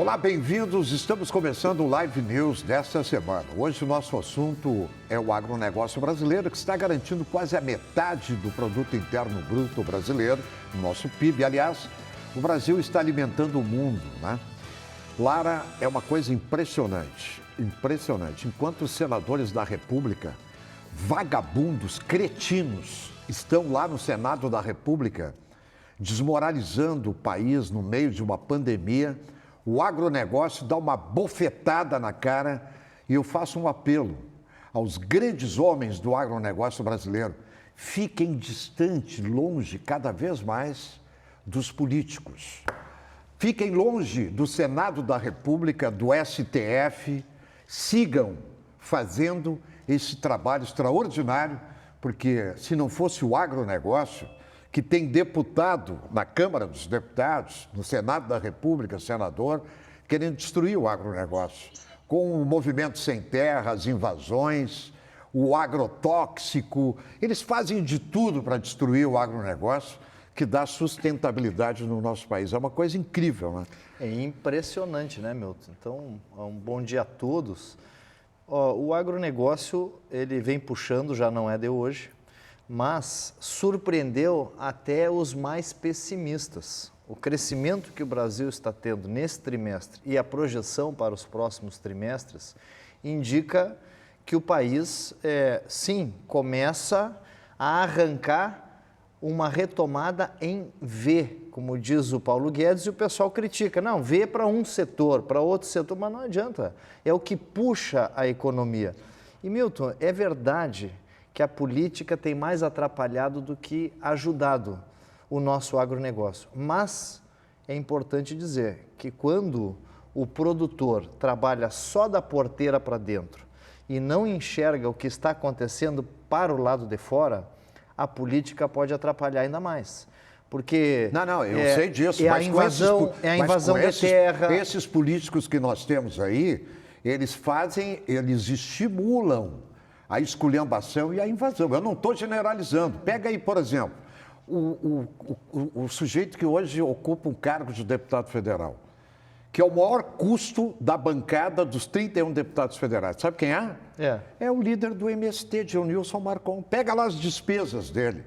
Olá, bem-vindos. Estamos começando o Live News desta semana. Hoje o nosso assunto é o agronegócio brasileiro, que está garantindo quase a metade do produto interno bruto brasileiro, o nosso PIB. Aliás, o Brasil está alimentando o mundo, né? Lara, é uma coisa impressionante, impressionante. Enquanto os senadores da República, vagabundos, cretinos, estão lá no Senado da República, desmoralizando o país no meio de uma pandemia, o agronegócio dá uma bofetada na cara e eu faço um apelo aos grandes homens do agronegócio brasileiro. Fiquem distante, longe, cada vez mais dos políticos. Fiquem longe do Senado da República, do STF. Sigam fazendo esse trabalho extraordinário, porque se não fosse o agronegócio, que tem deputado na Câmara dos Deputados, no Senado da República, senador, querendo destruir o agronegócio, com o movimento sem terra, as invasões, o agrotóxico. Eles fazem de tudo para destruir o agronegócio, que dá sustentabilidade no nosso país. É uma coisa incrível, né? É impressionante, né, Milton? Então, um bom dia a todos. O agronegócio, ele vem puxando, já não é de hoje, mas surpreendeu até os mais pessimistas. O crescimento que o Brasil está tendo nesse trimestre e a projeção para os próximos trimestres indica que o país, sim, começa a arrancar uma retomada em V, como diz o Paulo Guedes, e o pessoal critica. Não, V para um setor, para outro setor, mas não adianta. É o que puxa a economia. E, Milton, é verdade que a política tem mais atrapalhado do que ajudado o nosso agronegócio. Mas é importante dizer que quando o produtor trabalha só da porteira para dentro e não enxerga o que está acontecendo para o lado de fora, a política pode atrapalhar ainda mais. Porque eu sei disso, a invasão de terra. Esses políticos que nós temos aí, eles estimulam a esculhambação e a invasão. Eu não estou generalizando. Pega aí, por exemplo, o sujeito que hoje ocupa um cargo de deputado federal, que é o maior custo da bancada dos 31 deputados federais. Sabe quem é? É o líder do MST, Dionilson Marcon. Pega lá as despesas dele.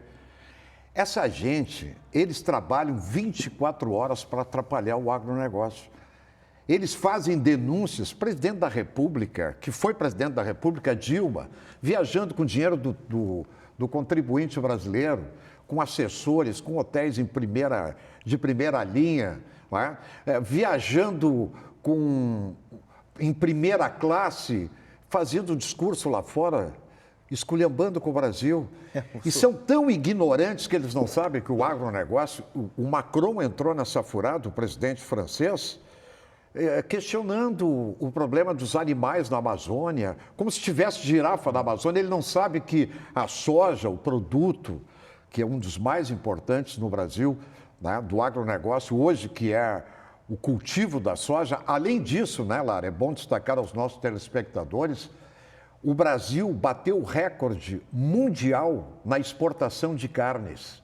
Essa gente, eles trabalham 24 horas para atrapalhar o agronegócio. Eles fazem denúncias. Presidente da República, que foi presidente da República, Dilma, viajando com dinheiro do contribuinte brasileiro, com assessores, com hotéis de primeira linha, não é? Viajando em primeira classe, fazendo discurso lá fora, esculhambando com o Brasil. E são tão ignorantes que eles não sabem que o agronegócio... O Macron entrou nessa furada, o presidente francês, questionando o problema dos animais na Amazônia, como se tivesse girafa na Amazônia. Ele não sabe que a soja, o produto, que é um dos mais importantes no Brasil, né, do agronegócio, hoje, que é o cultivo da soja. Além disso, né, Lara, é bom destacar aos nossos telespectadores, o Brasil bateu o recorde mundial na exportação de carnes.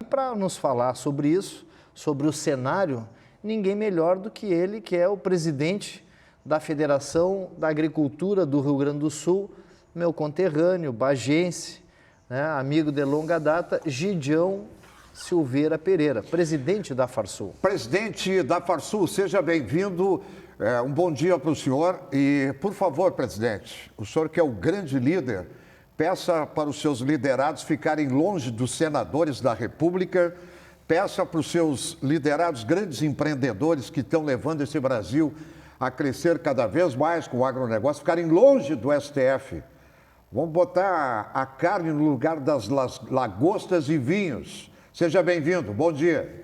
Para nos falar sobre isso, sobre o cenário, ninguém melhor do que ele, que é o presidente da Federação da Agricultura do Rio Grande do Sul, meu conterrâneo, bagense, né, amigo de longa data, Gideão Silveira Pereira, presidente da Farsul. Presidente da Farsul, seja bem-vindo. Um bom dia para o senhor. E, por favor, presidente, o senhor que é o grande líder, peça para os seus liderados ficarem longe dos senadores da República. Peça para os seus liderados, grandes empreendedores que estão levando esse Brasil a crescer cada vez mais com o agronegócio, ficarem longe do STF. Vamos botar a carne no lugar das lagostas e vinhos. Seja bem-vindo. Bom dia.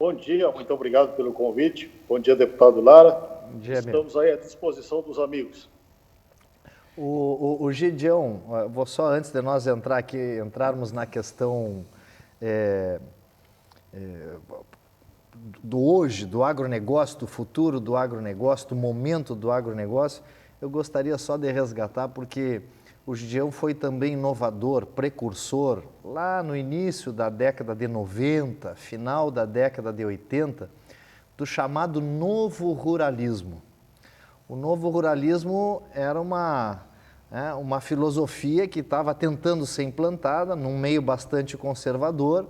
Bom dia, muito obrigado pelo convite. Bom dia, deputado Lara. Bom dia, estamos aí à disposição dos amigos. O Gideão, vou só antes de nós entrarmos na questão do hoje, do agronegócio, do futuro do agronegócio, do momento do agronegócio, eu gostaria só de resgatar, porque o Gideão foi também inovador, precursor, lá no início da década de 90, final da década de 80, do chamado novo ruralismo. O novo ruralismo era uma filosofia que estava tentando ser implantada num meio bastante conservador,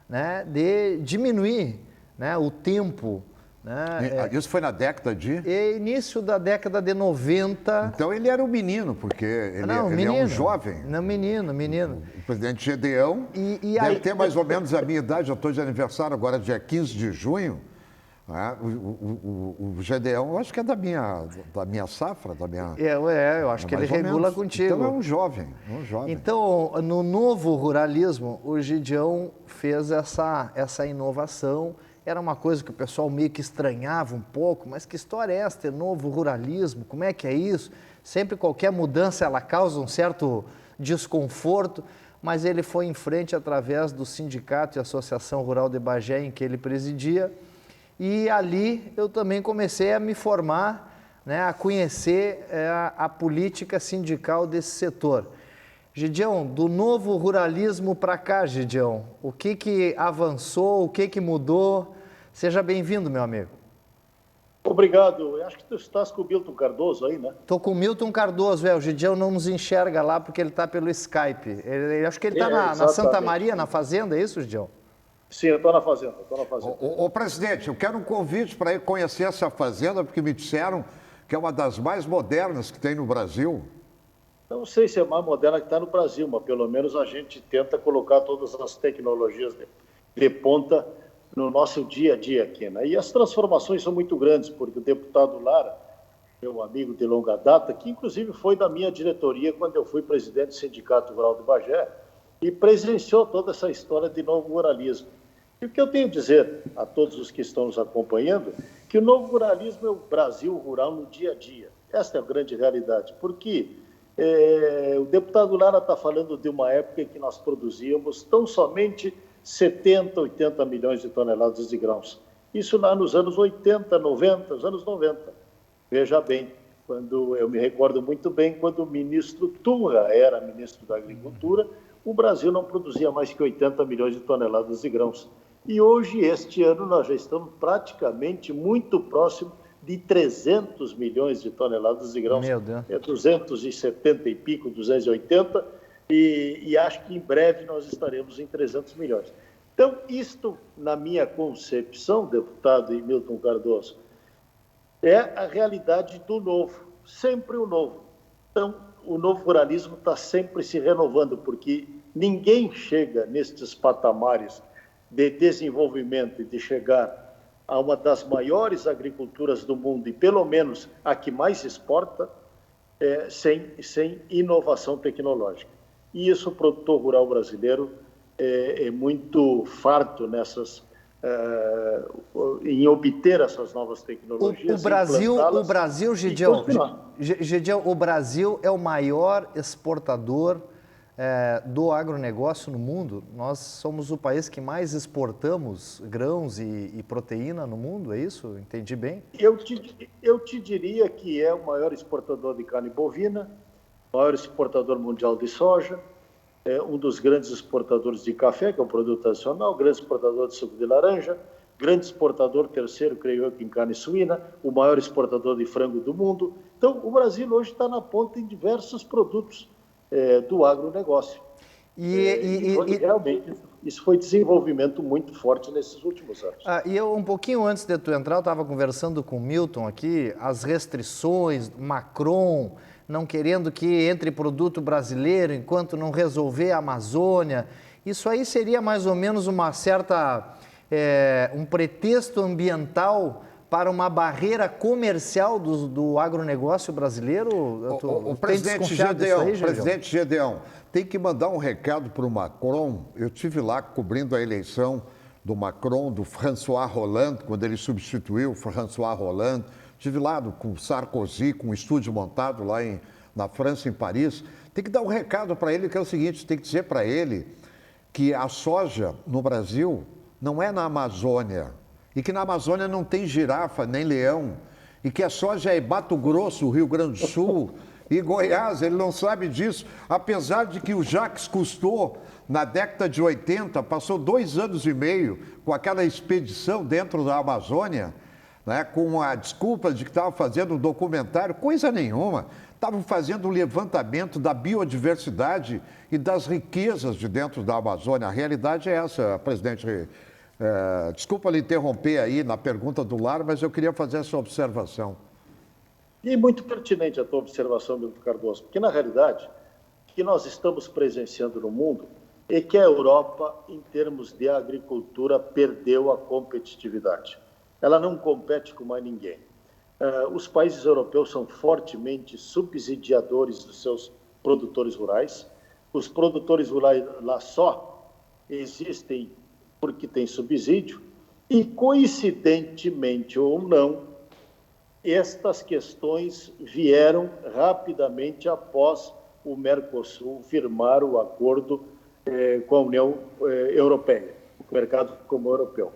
né, de diminuir, né, o tempo. Né, Isso foi na década de? Início da década de 90. Então ele era um menino, porque ele é um jovem. Não, menino. O presidente Gedeão deve ter mais ou menos a minha idade, eu estou de aniversário agora, dia 15 de junho. O Gedeão, eu acho que é da minha safra, da minha... eu acho que ele regula contigo. Então é um jovem. Então, no novo ruralismo, o Gedeão fez essa inovação. Era uma coisa que o pessoal meio que estranhava um pouco, mas que história é essa, ter novo ruralismo? Como é que é isso? Sempre qualquer mudança, ela causa um certo desconforto, mas ele foi em frente através do Sindicato e Associação Rural de Bagé, em que ele presidia, e ali eu também comecei a me formar, né, a conhecer a política sindical desse setor. Gedeão, do novo ruralismo para cá, Gedeão, o que avançou, o que mudou? Seja bem-vindo, meu amigo. Obrigado. Eu acho que tu estás com o Milton Cardoso aí, né? Estou com o Milton Cardoso, o Gedeão não nos enxerga lá porque ele está pelo Skype. Acho que ele está na Santa Maria, na fazenda, é isso, Gedeão? Sim, eu estou na fazenda. Ô, presidente, eu quero um convite para ir conhecer essa fazenda, porque me disseram que é uma das mais modernas que tem no Brasil. Não sei se é mais moderna que está no Brasil, mas pelo menos a gente tenta colocar todas as tecnologias de ponta no nosso dia a dia aqui, né? E as transformações são muito grandes, porque o deputado Lara, meu amigo de longa data, que inclusive foi da minha diretoria quando eu fui presidente do Sindicato Rural de Bagé, e presenciou toda essa história de novo ruralismo. E o que eu tenho a dizer a todos os que estão nos acompanhando, que o novo ruralismo é o Brasil rural no dia a dia. Esta é a grande realidade, porque o deputado Lara está falando de uma época em que nós produzíamos tão somente 70, 80 milhões de toneladas de grãos. Isso lá nos anos 80, 90, os anos 90. Veja bem, eu me recordo muito bem, quando o ministro Turra era ministro da Agricultura, o Brasil não produzia mais que 80 milhões de toneladas de grãos. E hoje, este ano, nós já estamos praticamente muito próximo de 300 milhões de toneladas de grãos. Meu Deus. É 270 e pico, 280, e acho que em breve nós estaremos em 300 milhões. Então, isto, na minha concepção, deputado Milton Cardoso, é a realidade do novo, sempre o novo. Então, o novo ruralismo está sempre se renovando, porque ninguém chega nestes patamares de desenvolvimento e de chegar a uma das maiores agriculturas do mundo, e pelo menos a que mais exporta, sem inovação tecnológica. E isso o produtor rural brasileiro é muito farto em obter essas novas tecnologias. O Brasil, Gedeão, o Brasil é o maior exportador do agronegócio no mundo. Nós somos o país que mais exportamos grãos e proteína no mundo, é isso? Entendi bem? Eu te diria que é o maior exportador de carne bovina, maior exportador mundial de soja, um dos grandes exportadores de café, que é um produto nacional, grande exportador de suco de laranja, grande exportador, terceiro, creio eu, que em carne suína, o maior exportador de frango do mundo. Então, o Brasil hoje está na ponta em diversos produtos do agronegócio. Realmente, isso foi desenvolvimento muito forte nesses últimos anos. E eu, um pouquinho antes de tu entrar, eu estava conversando com o Milton aqui, as restrições, Macron não querendo que entre produto brasileiro enquanto não resolver a Amazônia. Isso aí seria mais ou menos uma certa, um pretexto ambiental para uma barreira comercial do agronegócio brasileiro? O presidente Gedeão, tem que mandar um recado para o Macron. Eu estive lá cobrindo a eleição do Macron, do François Hollande, quando ele substituiu o François Hollande. Estive lá com o Sarkozy, com um estúdio montado lá na França, em Paris. Tem que dar um recado para ele, que é o seguinte, tem que dizer para ele que a soja no Brasil não é na Amazônia, e que na Amazônia não tem girafa nem leão, e que a soja é Mato Grosso, Rio Grande do Sul e Goiás. Ele não sabe disso, apesar de que o Jacques Cousteau, na década de 80, passou 2 anos e meio com aquela expedição dentro da Amazônia, né, com a desculpa de que estavam fazendo um documentário, coisa nenhuma. Estavam fazendo um levantamento da biodiversidade e das riquezas de dentro da Amazônia. A realidade é essa, presidente. Desculpa lhe interromper aí na pergunta do Lar, mas eu queria fazer essa observação. E muito pertinente a tua observação, Milton Cardoso, porque, na realidade, o que nós estamos presenciando no mundo é que a Europa, em termos de agricultura, perdeu a competitividade. Ela não compete com mais ninguém. Os países europeus são fortemente subsidiadores dos seus produtores rurais. Os produtores rurais lá só existem porque tem subsídio e, coincidentemente ou não, estas questões vieram rapidamente após o Mercosul firmar o acordo com a União Europeia, o mercado comum europeu.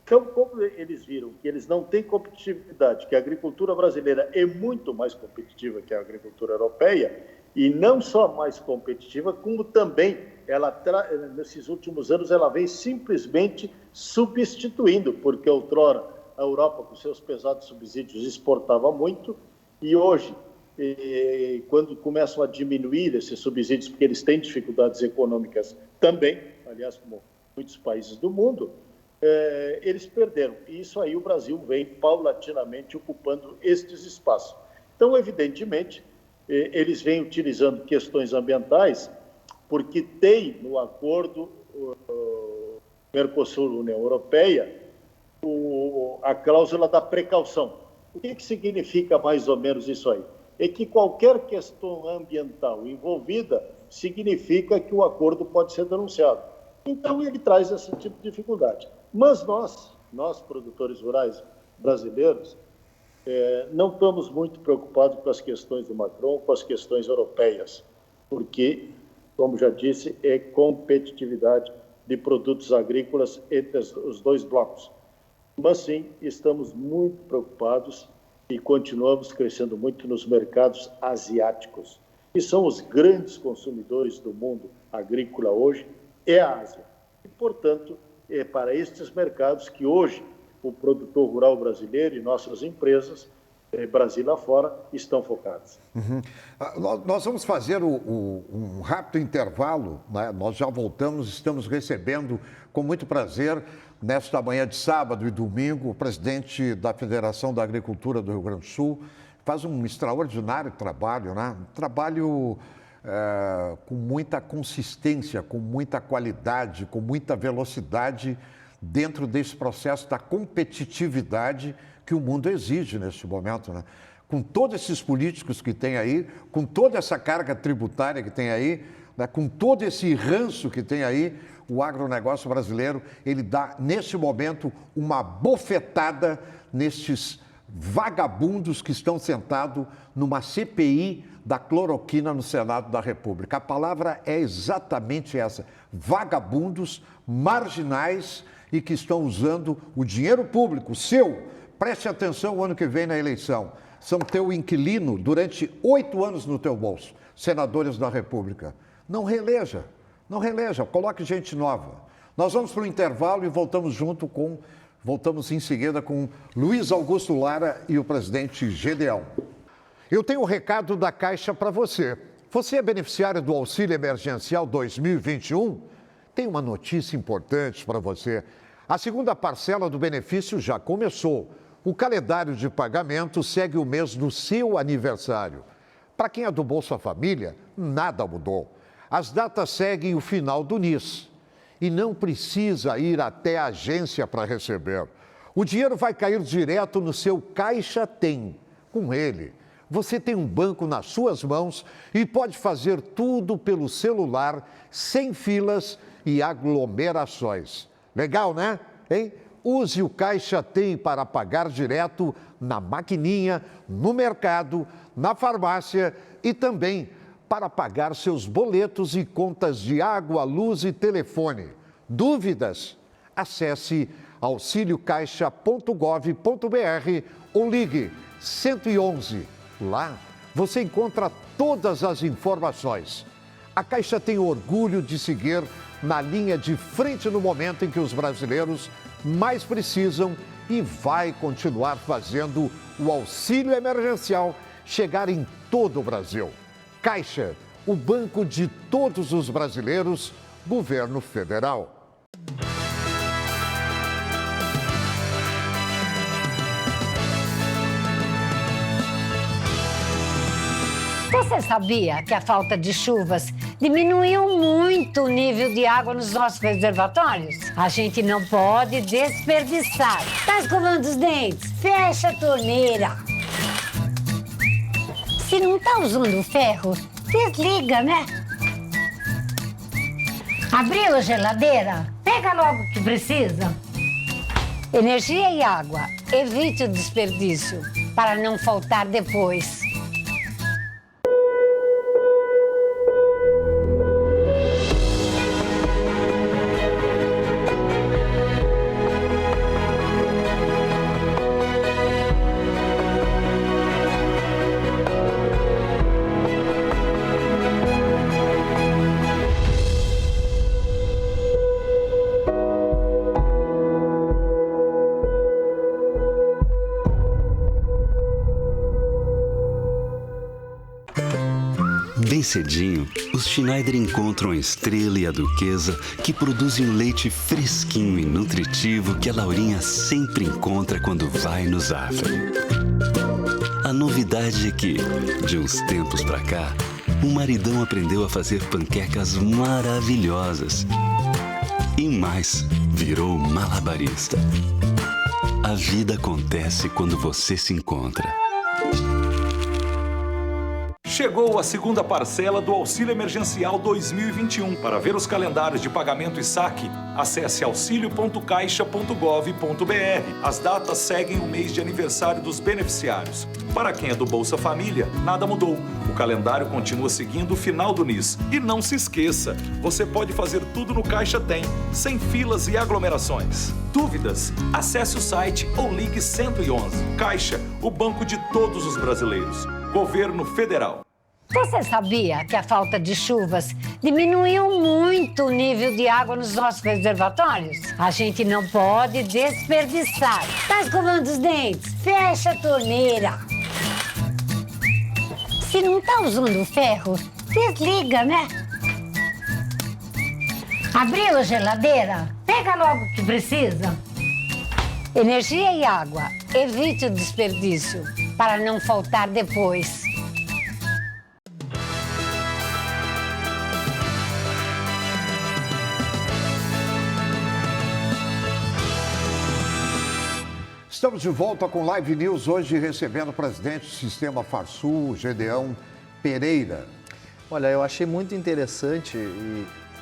Então, como eles viram que eles não têm competitividade, que a agricultura brasileira é muito mais competitiva que a agricultura europeia, e não só mais competitiva, como também, nesses últimos anos, ela vem simplesmente substituindo, porque outrora a Europa, com seus pesados subsídios, exportava muito, e hoje, quando começam a diminuir esses subsídios, porque eles têm dificuldades econômicas também, aliás, como muitos países do mundo, eles perderam. E isso aí o Brasil vem paulatinamente ocupando estes espaços. Então, evidentemente, eles vêm utilizando questões ambientais, porque tem no acordo Mercosul-União Europeia a cláusula da precaução. O que significa mais ou menos isso aí? É que qualquer questão ambiental envolvida significa que o acordo pode ser denunciado. Então, ele traz esse tipo de dificuldade. Mas nós produtores rurais brasileiros, não estamos muito preocupados com as questões do Macron, com as questões europeias, porque, como já disse, é competitividade de produtos agrícolas entre os dois blocos. Mas sim, estamos muito preocupados e continuamos crescendo muito nos mercados asiáticos, que são os grandes consumidores do mundo agrícola hoje, é a Ásia. E, portanto, é para estes mercados que hoje o produtor rural brasileiro e nossas empresas, Brasil afora, estão focadas. Uhum. Nós vamos fazer um rápido intervalo, né? Nós já voltamos, estamos recebendo com muito prazer, nesta manhã de sábado e domingo, o presidente da Federação da Agricultura do Rio Grande do Sul. Faz um extraordinário trabalho, né? Um trabalho com muita consistência, com muita qualidade, com muita velocidade dentro desse processo da competitividade que o mundo exige neste momento, né? Com todos esses políticos que tem aí, com toda essa carga tributária que tem aí, né? Com todo esse ranço que tem aí, o agronegócio brasileiro, ele dá, neste momento, uma bofetada nestes vagabundos que estão sentados numa CPI da cloroquina no Senado da República. A palavra é exatamente essa: vagabundos, marginais e que estão usando o dinheiro público seu. Preste atenção o ano que vem na eleição. São teu inquilino durante 8 anos no teu bolso, senadores da República. Não reeleja, coloque gente nova. Nós vamos para o intervalo e voltamos em seguida com Luiz Augusto Lara e o presidente Gedeão. Eu tenho um recado da Caixa para você. Você é beneficiário do Auxílio Emergencial 2021? Tem uma notícia importante para você. A segunda parcela do benefício já começou. O calendário de pagamento segue o mês do seu aniversário. Para quem é do Bolsa Família, nada mudou. As datas seguem o final do NIS. E não precisa ir até a agência para receber. O dinheiro vai cair direto no seu Caixa Tem. Com ele, você tem um banco nas suas mãos e pode fazer tudo pelo celular, sem filas e aglomerações. Legal, né? Hein? Use o Caixa Tem para pagar direto na maquininha, no mercado, na farmácia e também para pagar seus boletos e contas de água, luz e telefone. Dúvidas? Acesse auxiliocaixa.gov.br ou ligue 111. Lá você encontra todas as informações. A Caixa tem orgulho de seguir na linha de frente no momento em que os brasileiros mais precisam e vai continuar fazendo o auxílio emergencial chegar em todo o Brasil. Caixa, o banco de todos os brasileiros, governo federal. Você sabia que a falta de chuvas diminuiu muito o nível de água nos nossos reservatórios? A gente não pode desperdiçar. Tá escovando os dentes? Fecha a torneira. Se não tá usando o ferro, desliga, né? Abriu a geladeira? Pega logo o que precisa. Energia e água. Evite o desperdício para não faltar depois. Bem cedinho, os Schneider encontram a Estrela e a Duquesa, que produzem um leite fresquinho e nutritivo que a Laurinha sempre encontra quando vai no Zafari. A novidade é que, de uns tempos pra cá, o maridão aprendeu a fazer panquecas maravilhosas. E mais, virou malabarista. A vida acontece quando você se encontra. Chegou a segunda parcela do Auxílio Emergencial 2021. Para ver os calendários de pagamento e saque, acesse auxilio.caixa.gov.br. As datas seguem o mês de aniversário dos beneficiários. Para quem é do Bolsa Família, nada mudou. O calendário continua seguindo o final do NIS. E não se esqueça, você pode fazer tudo no Caixa Tem, sem filas e aglomerações. Dúvidas? Acesse o site ou ligue 111. Caixa, o banco de todos os brasileiros. Governo Federal. Você sabia que a falta de chuvas diminuiu muito o nível de água nos nossos reservatórios? A gente não pode desperdiçar. Tá escovando os dentes? Fecha a torneira. Se não tá usando o ferro, desliga, né? Abriu a geladeira? Pega logo o que precisa. Energia e água. Evite o desperdício para não faltar depois. Estamos de volta com Live News, hoje recebendo o presidente do Sistema Farsul, Gedeão Pereira. Olha, eu achei muito interessante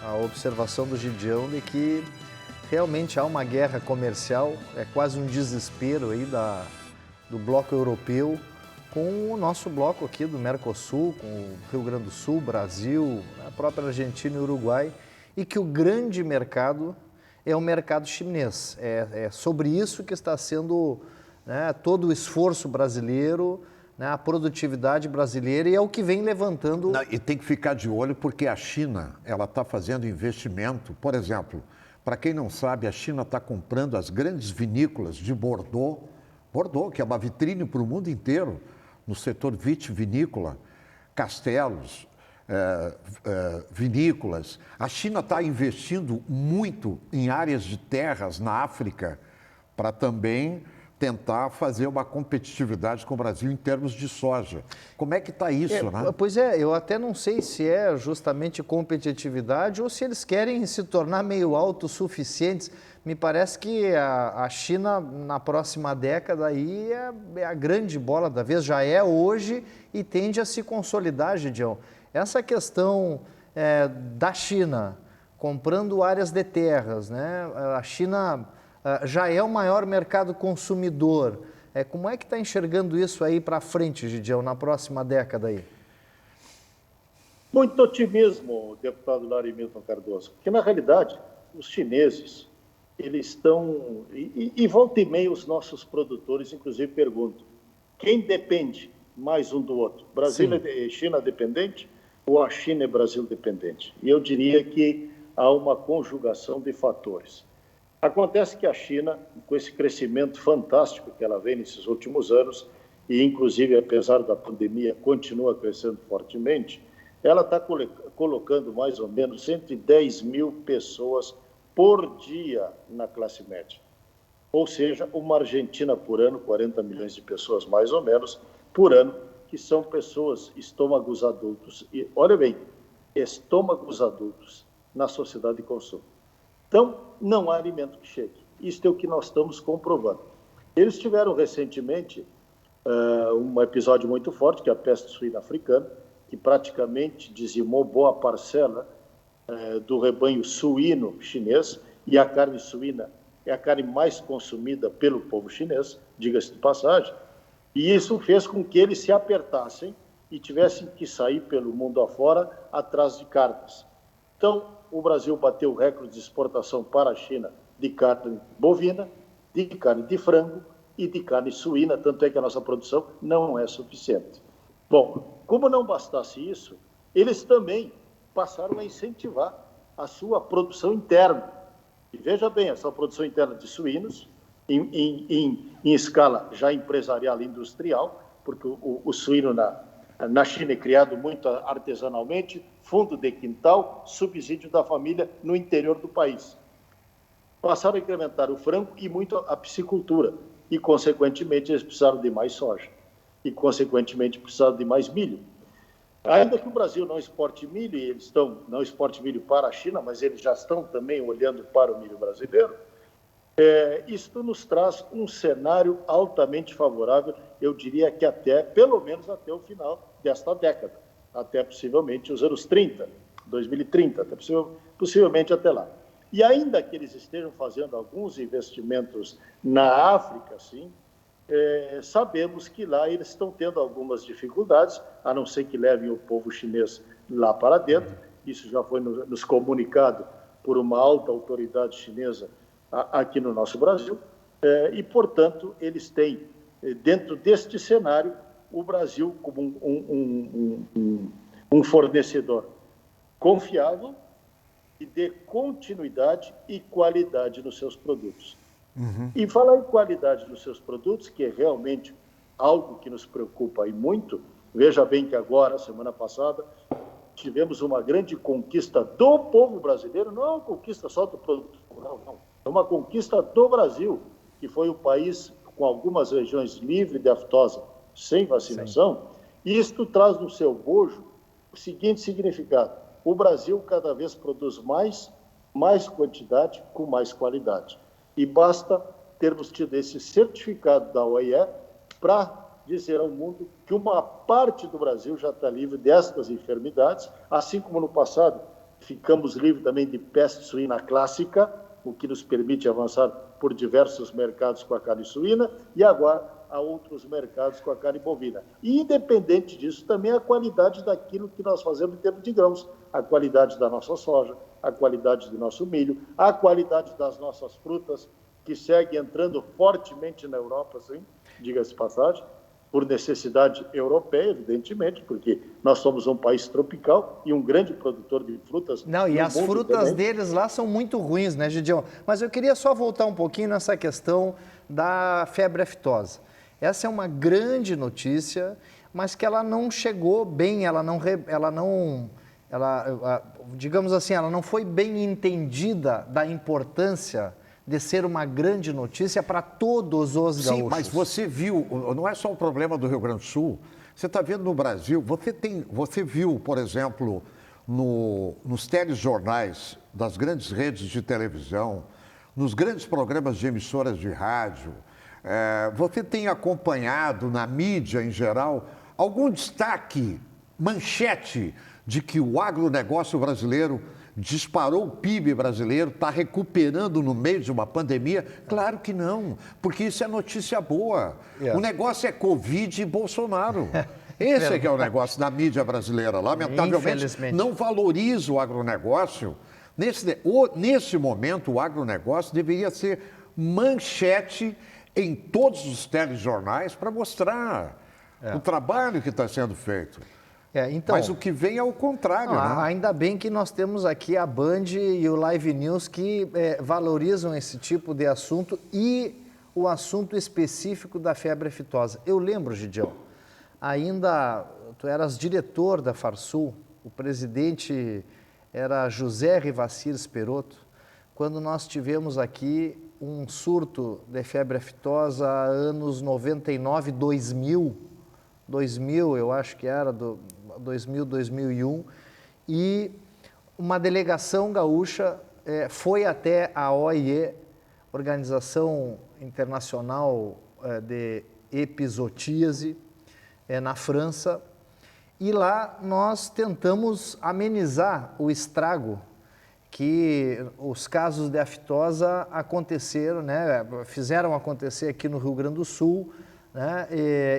a observação do Gideão de que realmente há uma guerra comercial, é quase um desespero aí do bloco europeu com o nosso bloco aqui do Mercosul, com o Rio Grande do Sul, Brasil, a própria Argentina e Uruguai, e que o grande mercado é o mercado chinês. É sobre isso que está sendo, né, todo o esforço brasileiro, né, a produtividade brasileira, e é o que vem levantando... Não, e tem que ficar de olho porque a China, ela está fazendo investimento, por exemplo, para quem não sabe, a China está comprando as grandes vinícolas de Bordeaux, que é uma vitrine para o mundo inteiro, no setor vitivinícola, castelos, vinícolas. A China está investindo muito em áreas de terras na África para também tentar fazer uma competitividade com o Brasil em termos de soja. Como é que está isso, né? Pois é, eu até não sei se é justamente competitividade ou se eles querem se tornar meio autossuficientes. Me parece que a China, na próxima década, aí é a grande bola da vez, já é hoje e tende a se consolidar, Gideão. Essa questão da China comprando áreas de terras, né? A China já é o maior mercado consumidor. Como é que está enxergando isso aí para frente, Gideão, na próxima década aí? Muito otimismo, deputado Larimilton Cardoso, porque na realidade os chineses, eles estão, e volta e meia os nossos produtores inclusive perguntam, quem depende mais um do outro? Brasil é China dependente ou a China é Brasil dependente? E eu diria que há uma conjugação de fatores. Acontece que a China, com esse crescimento fantástico que ela vem nesses últimos anos, e inclusive, apesar da pandemia, continua crescendo fortemente, ela está colocando mais ou menos 110 mil pessoas por dia na classe média. Ou seja, uma Argentina por ano, 40 milhões de pessoas mais ou menos por ano, que são pessoas, estômagos adultos. E olha bem, estômagos adultos na sociedade de consumo. Então, não há alimento que chegue. Isso é o que nós estamos comprovando. Eles tiveram recentemente um episódio muito forte, que é a peste suína africana, que praticamente dizimou boa parcela do rebanho suíno chinês, e a carne suína é a carne mais consumida pelo povo chinês, diga-se de passagem, e isso fez com que eles se apertassem e tivessem que sair pelo mundo afora atrás de carnes. Então, o Brasil bateu o recorde de exportação para a China de carne bovina, de carne de frango e de carne suína, tanto é que a nossa produção não é suficiente. Bom, como não bastasse isso, eles também passaram a incentivar a sua produção interna. E veja bem, essa produção interna de suínos, em escala já empresarial e industrial, porque o suíno na China é criado muito artesanalmente, fundo de quintal, subsídio da família no interior do país. Passaram a incrementar o frango e muito a piscicultura, e, consequentemente, eles precisaram de mais soja, e, consequentemente, precisaram de mais milho. Ainda que o Brasil não exporte milho, e eles não exporte milho para a China, mas eles já estão também olhando para o milho brasileiro, isto nos traz um cenário altamente favorável, eu diria que pelo menos até o final desta década, até possivelmente os anos 30, 2030, até possivelmente até lá. E ainda que eles estejam fazendo alguns investimentos na África, sim, sabemos que lá eles estão tendo algumas dificuldades, a não ser que levem o povo chinês lá para dentro. Isso já foi nos comunicado por uma alta autoridade chinesa aqui no nosso Brasil, e, portanto, eles têm, dentro deste cenário, o Brasil como um fornecedor confiável e dê continuidade e qualidade nos seus produtos. E falar em qualidade nos seus produtos, que é realmente algo que nos preocupa e muito, veja bem que agora, semana passada, tivemos uma grande conquista do povo brasileiro, não é uma conquista só do produto rural, não. É uma conquista do Brasil, que foi o país com algumas regiões livre de aftosa, sem vacinação. Sim. E isto traz no seu bojo o seguinte significado: o Brasil cada vez produz mais quantidade com mais qualidade. E basta termos tido esse certificado da OIE para dizer ao mundo que uma parte do Brasil já está livre destas enfermidades, assim como no passado ficamos livres também de peste suína clássica, o que nos permite avançar por diversos mercados com a carne suína, e agora há outros mercados com a carne bovina. E, independente disso, também a qualidade daquilo que nós fazemos em termos de grãos, a qualidade da nossa soja, a qualidade do nosso milho, a qualidade das nossas frutas, que segue entrando fortemente na Europa, sim, diga-se de passagem, por necessidade europeia, evidentemente, porque nós somos um país tropical e um grande produtor de frutas. Não, e as frutas deles lá são muito ruins, né, Gideon? Mas eu queria só voltar um pouquinho nessa questão da febre aftosa. Essa é uma grande notícia, mas que ela não chegou bem, digamos assim, ela não foi bem entendida da importância de ser uma grande notícia para todos os gaúchos. Sim, mas você viu, não é só o problema do Rio Grande do Sul, você está vendo no Brasil, você viu, por exemplo, nos telejornais das grandes redes de televisão, nos grandes programas de emissoras de rádio, você tem acompanhado na mídia em geral algum destaque, manchete, de que o agronegócio brasileiro disparou o PIB brasileiro, está recuperando no meio de uma pandemia? Claro que não, porque isso é notícia boa. O negócio é Covid e Bolsonaro. Esse é que é o negócio da mídia brasileira. Lamentavelmente, não valoriza o agronegócio. Nesse momento, o agronegócio deveria ser manchete em todos os telejornais para mostrar o trabalho que está sendo feito. Então, mas o que vem é o contrário, né? Ainda bem que nós temos aqui a Band e o Live News que valorizam esse tipo de assunto e o assunto específico da febre aftosa. Eu lembro, Gidião, ainda tu eras diretor da Farsul, o presidente era José Rivacir Esperotto, quando nós tivemos aqui um surto de febre aftosa anos 99, 2000, eu acho que era, 2000, 2001, e uma delegação gaúcha foi até a OIE, Organização Internacional de Epizootíase, na França, e lá nós tentamos amenizar o estrago que os casos de aftosa aconteceram, né, fizeram acontecer aqui no Rio Grande do Sul, né,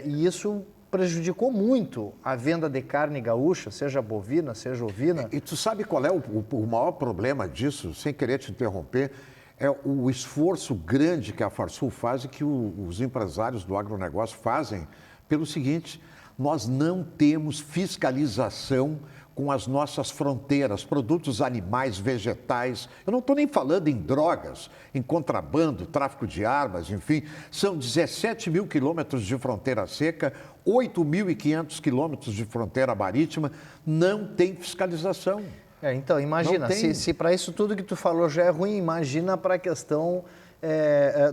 e isso prejudicou muito a venda de carne gaúcha, seja bovina, seja ovina. E tu sabe qual é o maior problema disso, sem querer te interromper? É o esforço grande que a Farsul faz e que os empresários do agronegócio fazem pelo seguinte: nós não temos fiscalização com as nossas fronteiras, produtos animais, vegetais. Eu não estou nem falando em drogas, em contrabando, tráfico de armas, enfim. São 17 mil quilômetros de fronteira seca, 8.500 quilômetros de fronteira marítima. Não tem fiscalização. Então, imagina, se para isso tudo que tu falou já é ruim, imagina para a questão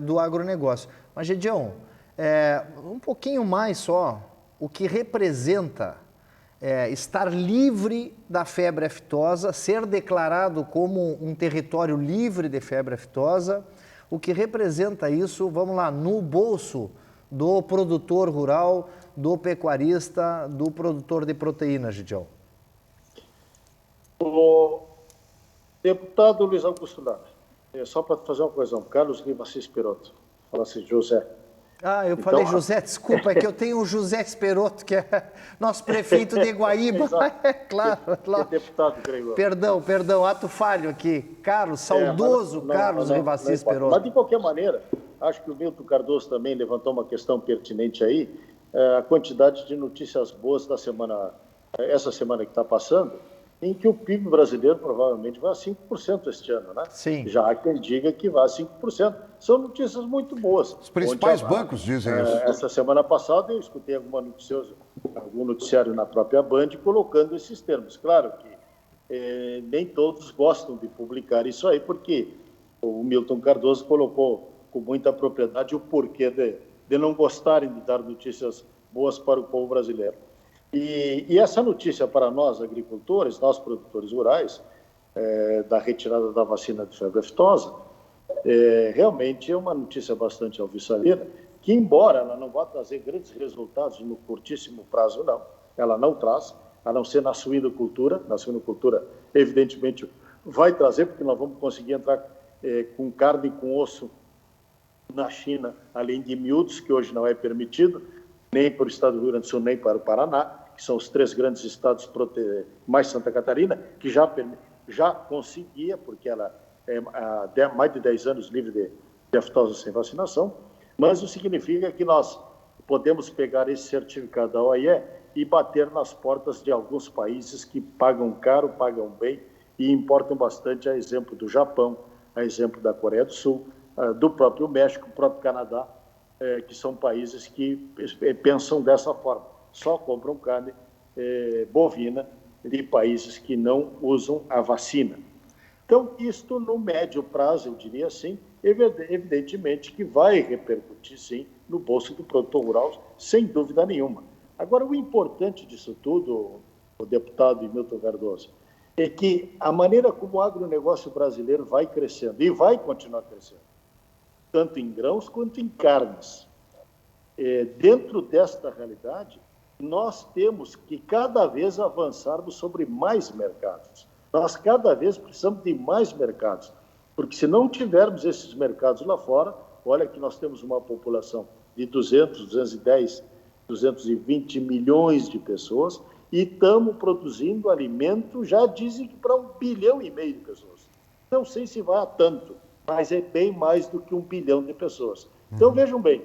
do agronegócio. Mas, Gidião, um pouquinho mais só, o que representa estar livre da febre aftosa, ser declarado como um território livre de febre aftosa, o que representa isso, vamos lá, no bolso do produtor rural, do pecuarista, do produtor de proteína, Gidião? O deputado Luiz Augusto Lara, só para fazer uma coisa, Carlos Rivacir Esperotto, fala assim, José. Eu falei José, desculpa, é que eu tenho o José Esperotto, que é nosso prefeito de Guaíba. Claro. Deputado, creio. Perdão, ato falho aqui. Carlos, saudoso Carlos Rivacir Esperotto. Mas, de qualquer maneira, acho que o Milton Cardoso também levantou uma questão pertinente aí, a quantidade de notícias boas da semana, essa semana que está passando, em que o PIB brasileiro provavelmente vai a 5% este ano, né? Sim. Já há quem diga que vai a 5%. São notícias muito boas. Os principais bancos dizem isso. Essa semana passada eu escutei algum noticiário na própria Band colocando esses termos. Claro que nem todos gostam de publicar isso aí, porque o Milton Cardoso colocou com muita propriedade o porquê de não gostarem de dar notícias boas para o povo brasileiro. E essa notícia para nós, agricultores, nós produtores rurais, da retirada da vacina de febre aftosa, realmente é uma notícia bastante alvissareira, que embora ela não vá trazer grandes resultados no curtíssimo prazo, não, ela não traz, a não ser na suinocultura. Na suinocultura, evidentemente, vai trazer, porque nós vamos conseguir entrar com carne e com osso na China, além de miúdos, que hoje não é permitido, nem para o estado do Rio Grande do Sul, nem para o Paraná, que são os 3 grandes estados, mais Santa Catarina, que já conseguia, porque ela há mais de 10 anos livre de aftosa sem vacinação, mas isso significa que nós podemos pegar esse certificado da OIE e bater nas portas de alguns países que pagam caro, pagam bem e importam bastante, a exemplo do Japão, a exemplo da Coreia do Sul, do próprio México, do próprio Canadá, que são países que pensam dessa forma, só compram carne bovina de países que não usam a vacina. Então, isto no médio prazo, eu diria assim, evidentemente que vai repercutir, sim, no bolso do produtor rural, sem dúvida nenhuma. Agora, o importante disso tudo, o deputado Milton Cardoso, é que a maneira como o agronegócio brasileiro vai crescendo, e vai continuar crescendo, tanto em grãos quanto em carnes. Dentro desta realidade, nós temos que cada vez avançarmos sobre mais mercados. Nós cada vez precisamos de mais mercados, porque se não tivermos esses mercados lá fora, olha que nós temos uma população de 210, 220 milhões de pessoas e estamos produzindo alimento, já dizem que para 1,5 bilhão de pessoas. Não sei se vai a tanto, mas é bem mais do que 1 bilhão de pessoas. Então, vejam bem,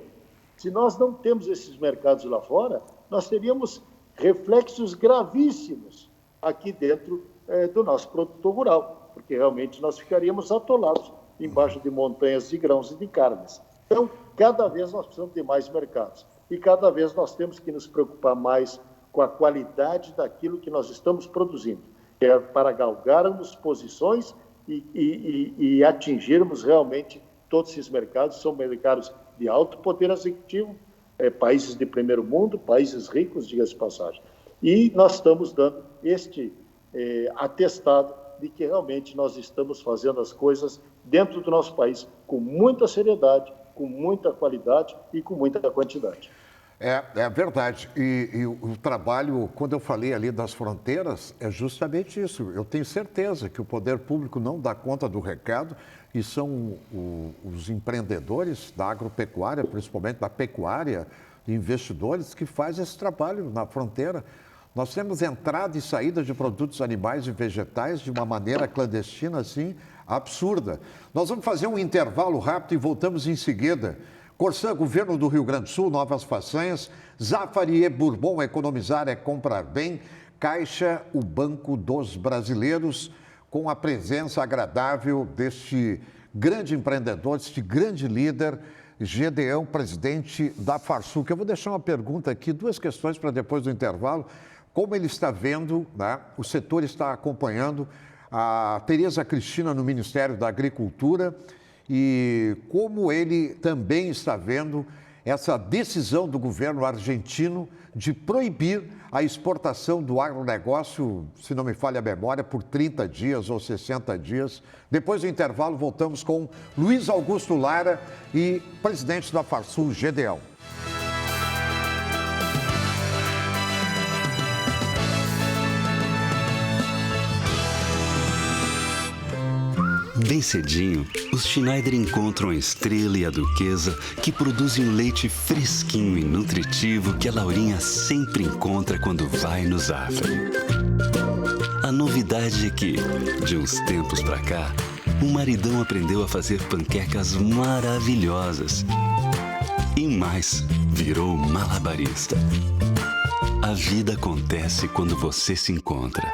se nós não temos esses mercados lá fora, nós teríamos reflexos gravíssimos aqui dentro do nosso produtor rural, porque realmente nós ficaríamos atolados embaixo de montanhas de grãos e de carnes. Então, cada vez nós precisamos de mais mercados e cada vez nós temos que nos preocupar mais com a qualidade daquilo que nós estamos produzindo, que é para galgarmos posições e atingirmos realmente todos esses mercados. São mercados de alto poder aquisitivo, países de primeiro mundo, países ricos, diga-se de passagem. E nós estamos dando este atestado de que realmente nós estamos fazendo as coisas dentro do nosso país com muita seriedade, com muita qualidade e com muita quantidade. É verdade. E o trabalho, quando eu falei ali das fronteiras, é justamente isso. Eu tenho certeza que o poder público não dá conta do recado e são os empreendedores da agropecuária, principalmente da pecuária, investidores, que fazem esse trabalho na fronteira. Nós temos entrada e saída de produtos animais e vegetais de uma maneira clandestina, assim, absurda. Nós vamos fazer um intervalo rápido e voltamos em seguida. Corsã, governo do Rio Grande do Sul, novas façanhas. Zafari e Bourbon, economizar é comprar bem. Caixa, o Banco dos Brasileiros, com a presença agradável deste grande empreendedor, deste grande líder, Gedeão, presidente da Farsul. Eu vou deixar uma pergunta aqui, duas questões para depois do intervalo. Como ele está vendo, né? O setor está acompanhando a Tereza Cristina no Ministério da Agricultura e como ele também está vendo essa decisão do governo argentino de proibir a exportação do agronegócio, se não me falha a memória, por 30 dias ou 60 dias. Depois do intervalo, voltamos com Luiz Augusto Lara e presidente da Farsul, Gedeão. Bem cedinho, os Schneider encontram a Estrela e a Duquesa, que produzem um leite fresquinho e nutritivo que a Laurinha sempre encontra quando vai no Zafari. A novidade é que, de uns tempos pra cá, o maridão aprendeu a fazer panquecas maravilhosas. E mais, virou malabarista. A vida acontece quando você se encontra.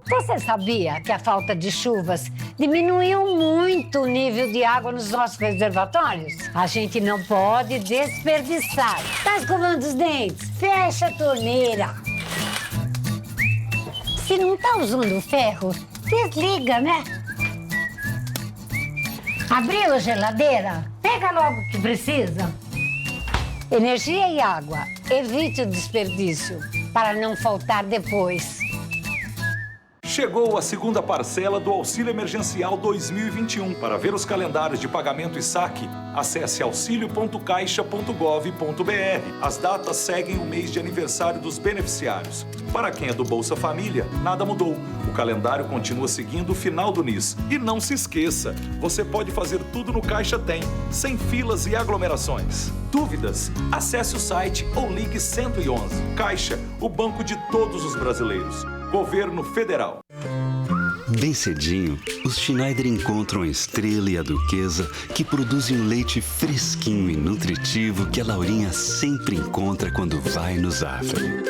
Você sabia que a falta de chuvas diminuiu muito o nível de água nos nossos reservatórios? A gente não pode desperdiçar. Tá escovando os dentes? Fecha a torneira. Se não tá usando o ferro, desliga, né? Abriu a geladeira? Pega logo o que precisa. Energia e água. Evite o desperdício para não faltar depois. Chegou a segunda parcela do Auxílio Emergencial 2021. Para ver os calendários de pagamento e saque, acesse auxilio.caixa.gov.br. As datas seguem o mês de aniversário dos beneficiários. Para quem é do Bolsa Família, nada mudou. O calendário continua seguindo o final do NIS. E não se esqueça, você pode fazer tudo no Caixa Tem, sem filas e aglomerações. Dúvidas? Acesse o site ou ligue 111. Caixa, o banco de todos os brasileiros. Governo Federal. Bem cedinho, os Schneider encontram a Estrela e a Duquesa, que produzem um leite fresquinho e nutritivo que a Laurinha sempre encontra quando vai no Zafari.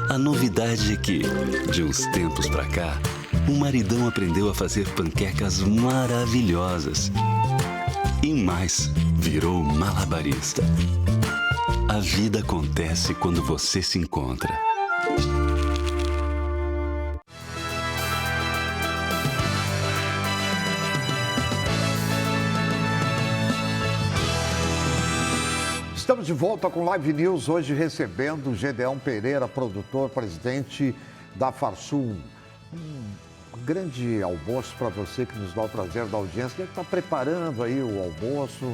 A novidade é que, de uns tempos pra cá, o maridão aprendeu a fazer panquecas maravilhosas. E mais, virou malabarista. A vida acontece quando você se encontra. Estamos de volta com Live News, hoje recebendo o Gedeão Pereira, produtor, presidente da Farsul. Um grande almoço para você que nos dá o prazer da audiência. Deve estar preparando aí o almoço,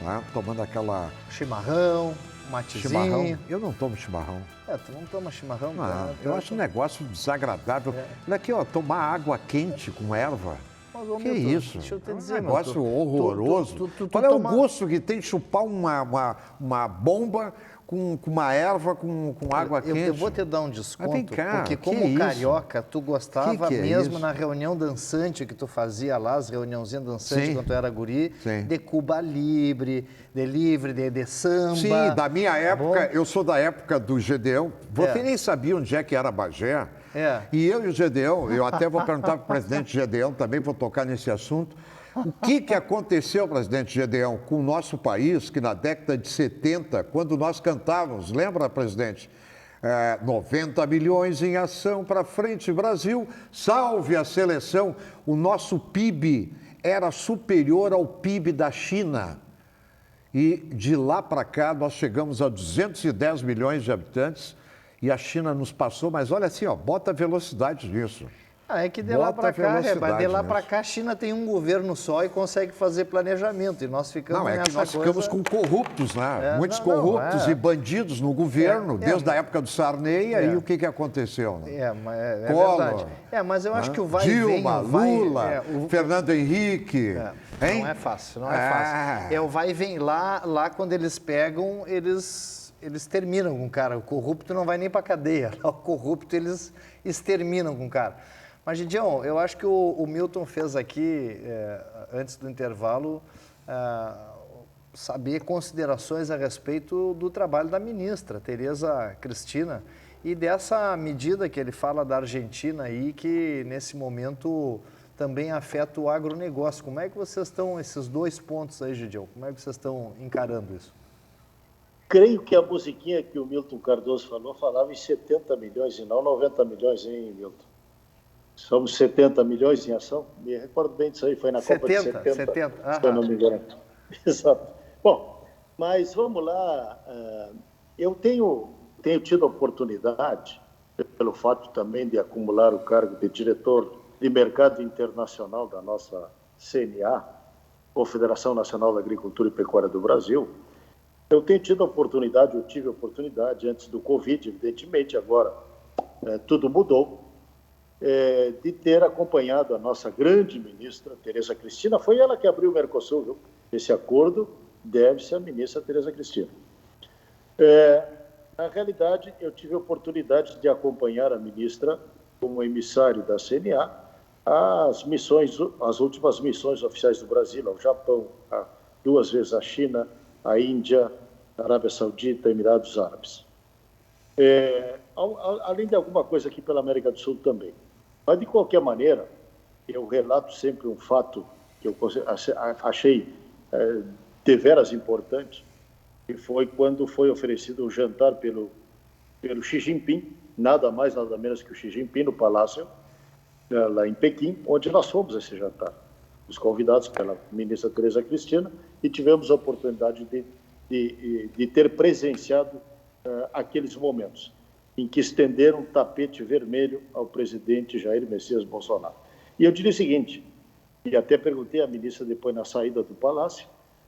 né? Tomando aquela... Chimarrão. matezinho. Chimarrão? Eu não tomo chimarrão. Tu não toma chimarrão? Não, eu acho um negócio desagradável. Olha aqui, ó, tomar água quente com erva. Mas, ô, Que Milton, isso? deixa eu te É um dizer, negócio Milton, horroroso. tu Qual é o toma- gosto que tem de chupar uma bomba com uma erva com água quente? Eu vou te dar um desconto, Mas vem cá, porque que como isso? carioca, tu gostava Que é mesmo isso? na reunião dançante que tu fazia lá, as reuniãozinhas dançantes Sim. quando tu era guri, Sim. de Cuba Livre, de samba. Sim, da minha época, Bom, eu sou da época do Gedeão. Você É. nem sabia onde é que era Bagé. É. E eu e o Gedeão, eu até vou perguntar para o presidente Gedeão, também vou tocar nesse assunto. O que aconteceu, presidente Gedeão, com o nosso país, que na década de 70, quando nós cantávamos, lembra, presidente? 90 milhões em ação para frente, Brasil, salve a seleção. O nosso PIB era superior ao PIB da China. E de lá para cá nós chegamos a 210 milhões de habitantes e a China nos passou, mas olha assim, ó, bota velocidade nisso. É que de lá Bota para cá, velocidade de lá nisso. para cá a China tem um governo só e consegue fazer planejamento. E nós ficamos Não, é que nessa nós coisa... ficamos com corruptos, né? Muitos não, corruptos é. e bandidos no governo, desde a mas- época do Sarney, aí o que aconteceu? Né? É Collor, verdade. Mas eu acho que o vai e vem... Dilma, o vai- Lula, Fernando Henrique, hein? Não é fácil, não é fácil. É o vai e vem lá quando eles pegam, eles terminam com o cara. O corrupto não vai nem para cadeia. O corrupto eles exterminam com o cara. Mas, Gideão, eu acho que o Milton fez aqui, antes do intervalo, saber considerações a respeito do trabalho da ministra, Tereza Cristina, e dessa medida que ele fala da Argentina aí, que nesse momento também afeta o agronegócio. Como é que vocês estão, esses dois pontos aí, Gideão, como é que vocês estão encarando isso? Creio que a musiquinha que o Milton Cardoso falava em 70 milhões e não 90 milhões, hein, Milton? Somos 70 milhões em ação? Me recordo bem disso aí, foi na Copa de 70. 70. Se eu não me engano. Exato. Bom, mas vamos lá. Eu tenho tido a oportunidade, pelo fato também de acumular o cargo de diretor de mercado internacional da nossa CNA, Confederação Nacional da Agricultura e Pecuária do Brasil, eu tive a oportunidade antes do Covid, evidentemente, agora tudo mudou, de ter acompanhado a nossa grande ministra, Tereza Cristina. Foi ela que abriu o Mercosul, viu? Esse acordo deve-se à ministra Tereza Cristina. Na realidade, eu tive a oportunidade de acompanhar a ministra como emissário da CNA as últimas missões oficiais do Brasil, ao Japão, 2 vezes à China, à Índia, Arábia Saudita, Emirados Árabes. Além de alguma coisa aqui pela América do Sul também. Mas, de qualquer maneira, eu relato sempre um fato que eu achei deveras importante, que foi quando foi oferecido o jantar pelo Xi Jinping, nada mais, nada menos que o Xi Jinping, no Palácio, lá em Pequim, onde nós fomos a esse jantar, os convidados pela ministra Tereza Cristina, e tivemos a oportunidade de ter presenciado aqueles momentos em que estenderam um tapete vermelho ao presidente Jair Messias Bolsonaro. E eu diria o seguinte, e até perguntei à ministra depois na saída do Palácio,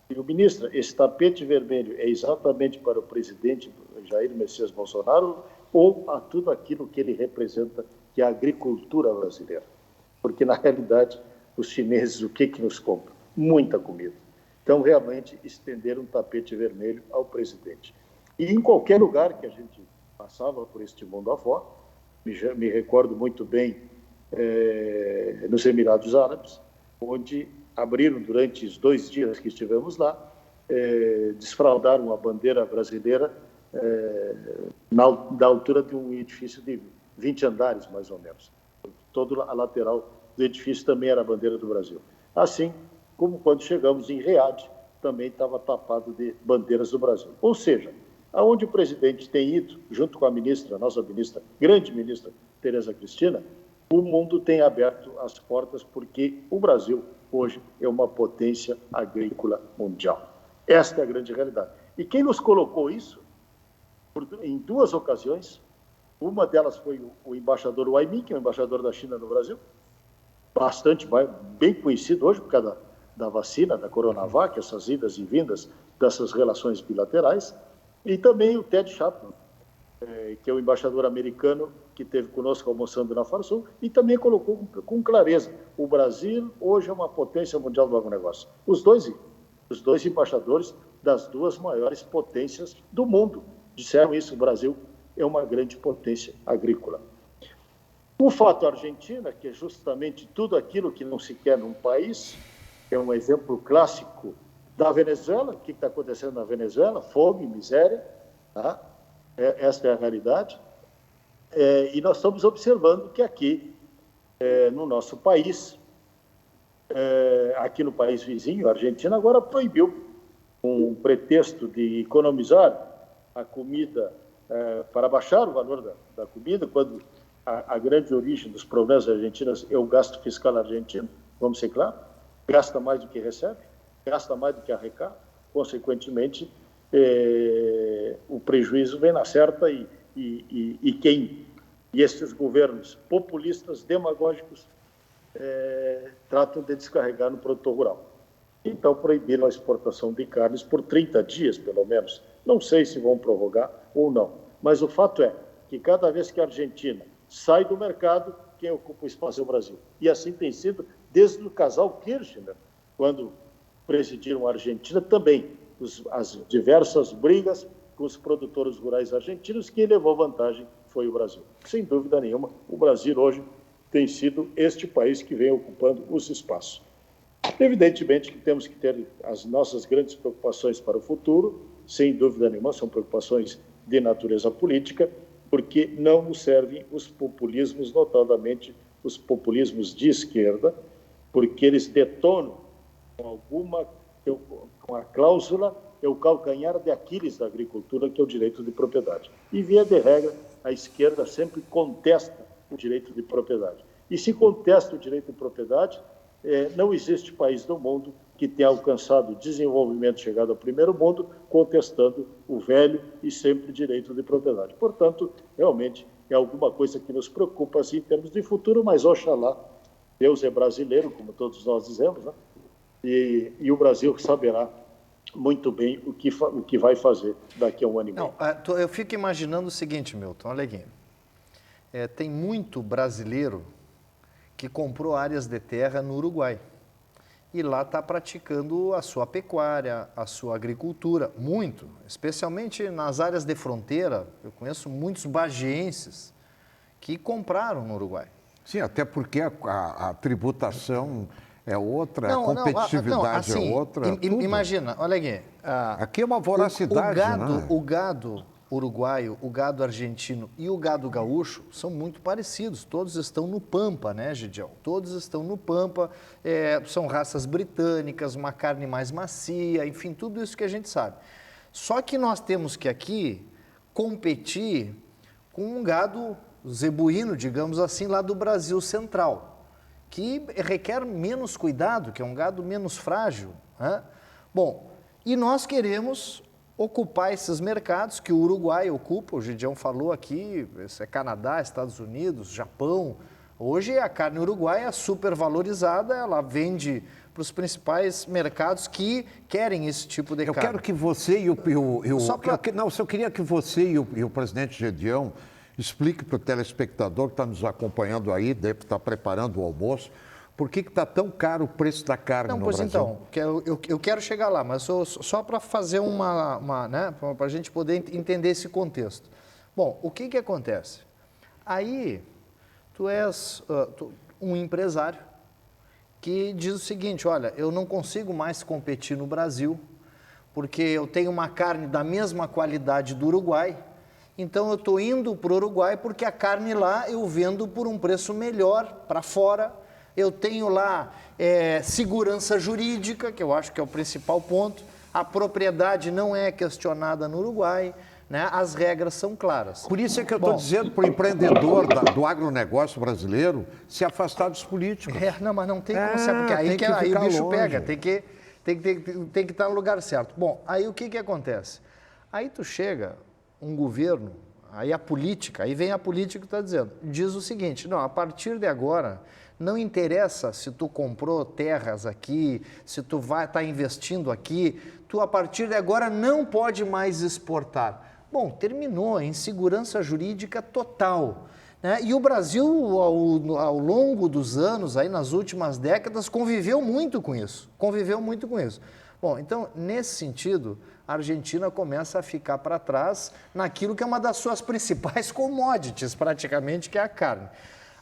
digo, ministra, esse tapete vermelho é exatamente para o presidente Jair Messias Bolsonaro ou a tudo aquilo que ele representa, que é a agricultura brasileira? Porque, na realidade, os chineses, o que nos compram? Muita comida. Então, realmente, estenderam um tapete vermelho ao presidente. E em qualquer lugar que a gente passava por este mundo afora, me recordo muito bem nos Emirados Árabes, onde abriram durante os 2 dias que estivemos lá, desfraldaram a bandeira brasileira da altura de um edifício de 20 andares, mais ou menos. Toda a lateral do edifício também era a bandeira do Brasil. Assim como quando chegamos em Riad, também estava tapado de bandeiras do Brasil. Ou seja, aonde o presidente tem ido, junto com a ministra, nossa ministra, grande ministra Tereza Cristina, o mundo tem aberto as portas, porque o Brasil hoje é uma potência agrícola mundial. Esta é a grande realidade. E quem nos colocou isso, em 2 ocasiões, uma delas foi o embaixador Wai Min, que é o embaixador da China no Brasil, bem conhecido hoje por causa da vacina, da Coronavac, essas idas e vindas dessas relações bilaterais, E também o Ted Chapman, que é o embaixador americano que esteve conosco almoçando na Farsul, e também colocou com clareza, o Brasil hoje é uma potência mundial do agronegócio. Os dois embaixadores das duas maiores potências do mundo disseram isso, o Brasil é uma grande potência agrícola. O fato Argentina, que é justamente tudo aquilo que não se quer num país, é um exemplo clássico da Venezuela. O que está acontecendo na Venezuela? Fome, miséria, tá? Esta é a realidade. E nós estamos observando que aqui, no nosso país, aqui no país vizinho, a Argentina agora proibiu, com o pretexto de economizar a comida, para baixar o valor da comida, quando a grande origem dos problemas argentinos é o gasto fiscal argentino, vamos ser claros, gasta mais do que recebe, gasta mais do que arrecada, consequentemente, o prejuízo vem na certa e esses governos populistas, demagógicos, tratam de descarregar no produtor rural. Então, proibiram a exportação de carnes por 30 dias, pelo menos. Não sei se vão prorrogar ou não, mas o fato é que cada vez que a Argentina sai do mercado, quem ocupa o espaço é o Brasil. E assim tem sido desde o casal Kirchner, quando presidiram a Argentina, também as diversas brigas com os produtores rurais argentinos, quem levou vantagem foi o Brasil. Sem dúvida nenhuma, o Brasil hoje tem sido este país que vem ocupando os espaços. Evidentemente que temos que ter as nossas grandes preocupações para o futuro, sem dúvida nenhuma, são preocupações de natureza política, porque não nos servem os populismos, notadamente os populismos de esquerda, porque eles detonam com a cláusula, é o calcanhar de Aquiles da agricultura, que é o direito de propriedade. E, via de regra, a esquerda sempre contesta o direito de propriedade. E se contesta o direito de propriedade, não existe país do mundo que tenha alcançado desenvolvimento, chegado ao primeiro mundo, contestando o velho e sempre direito de propriedade. Portanto, realmente é alguma coisa que nos preocupa assim, em termos de futuro, mas oxalá, Deus é brasileiro, como todos nós dizemos, né? E o Brasil saberá muito bem o que vai fazer daqui a um ano e meio. Não, eu fico imaginando o seguinte, Milton, olha aqui, tem muito brasileiro que comprou áreas de terra no Uruguai e lá está praticando a sua pecuária, a sua agricultura, muito, especialmente nas áreas de fronteira. Eu conheço muitos bagienses que compraram no Uruguai. Sim, até porque a tributação é outra, a competitividade é outra. Imagina, olha aqui. Aqui é uma voracidade, né? O gado uruguaio, o gado argentino e o gado gaúcho são muito parecidos. Todos estão no Pampa, né, Gidião? Todos estão no Pampa, são raças britânicas, uma carne mais macia, enfim, tudo isso que a gente sabe. Só que nós temos que aqui competir com um gado zebuíno, digamos assim, lá do Brasil Central, que requer menos cuidado, que é um gado menos frágil, né? Bom, e nós queremos ocupar esses mercados que o Uruguai ocupa, o Gidião falou aqui, isso é Canadá, Estados Unidos, Japão. Hoje a carne uruguaia é super valorizada, ela vende para os principais mercados que querem esse tipo de carne. Eu quero que você e eu queria que você e o presidente Gidião explique para o telespectador que está nos acompanhando aí, deve estar preparando o almoço, por que está tão caro o preço da carne no Brasil? Então, eu quero chegar lá, mas só para fazer né, para a gente poder entender esse contexto. Bom, o que acontece? Aí, tu és um empresário que diz o seguinte, olha, eu não consigo mais competir no Brasil, porque eu tenho uma carne da mesma qualidade do Uruguai, então eu estou indo para o Uruguai porque a carne lá eu vendo por um preço melhor para fora. Eu tenho lá segurança jurídica, que eu acho que é o principal ponto. A propriedade não é questionada no Uruguai, né? As regras são claras. Por isso é que eu estou dizendo para o empreendedor do agronegócio brasileiro se afastar dos políticos. Não, mas não tem como ser, porque aí o bicho longe. Pega, tem que estar no lugar certo. Bom, aí o que acontece? Aí tu chega, um governo, aí a política, aí vem a política que está dizendo, diz o seguinte, não, a partir de agora, não interessa se tu comprou terras aqui, se tu vai estar investindo aqui, tu a partir de agora não pode mais exportar. Bom, terminou a insegurança jurídica total. Né? E o Brasil, ao longo dos anos, aí nas últimas décadas, conviveu muito com isso. Bom, então, nesse sentido, a Argentina começa a ficar para trás naquilo que é uma das suas principais commodities, praticamente, que é a carne.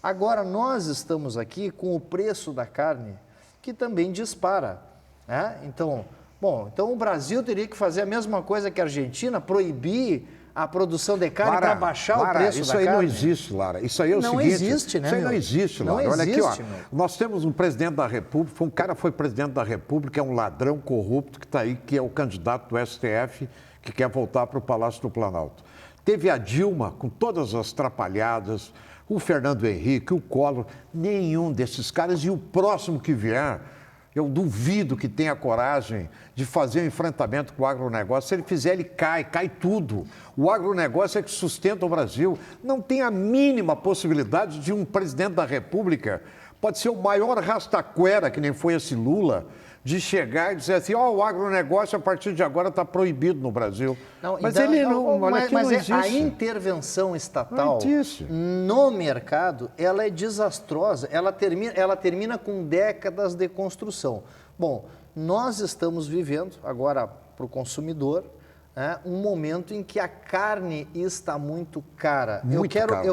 Agora, nós estamos aqui com o preço da carne, que também dispara. Né? Então o Brasil teria que fazer a mesma coisa que a Argentina, proibir a produção de carne para baixar o preço da carne. Isso aí não existe, Lara. Isso aí é o seguinte... Não existe, né, Isso aí não existe, Lara. Não Olha existe, aqui, ó. Nós temos um presidente da República, um cara foi presidente da República, é um ladrão corrupto que está aí, que é o candidato do STF, que quer voltar para o Palácio do Planalto. Teve a Dilma, com todas as trapalhadas, o Fernando Henrique, o Collor, nenhum desses caras, e o próximo que vier... Eu duvido que tenha coragem de fazer um enfrentamento com o agronegócio. Se ele fizer, ele cai tudo. O agronegócio é que sustenta o Brasil. Não tem a mínima possibilidade de um presidente da República, pode ser o maior rastaquera, que nem foi esse Lula, de chegar e dizer assim, o agronegócio a partir de agora está proibido no Brasil. Mas a intervenção estatal no mercado, ela é desastrosa, ela termina com décadas de construção. Bom, nós estamos vivendo agora para o consumidor, um momento em que a carne está muito cara. Eu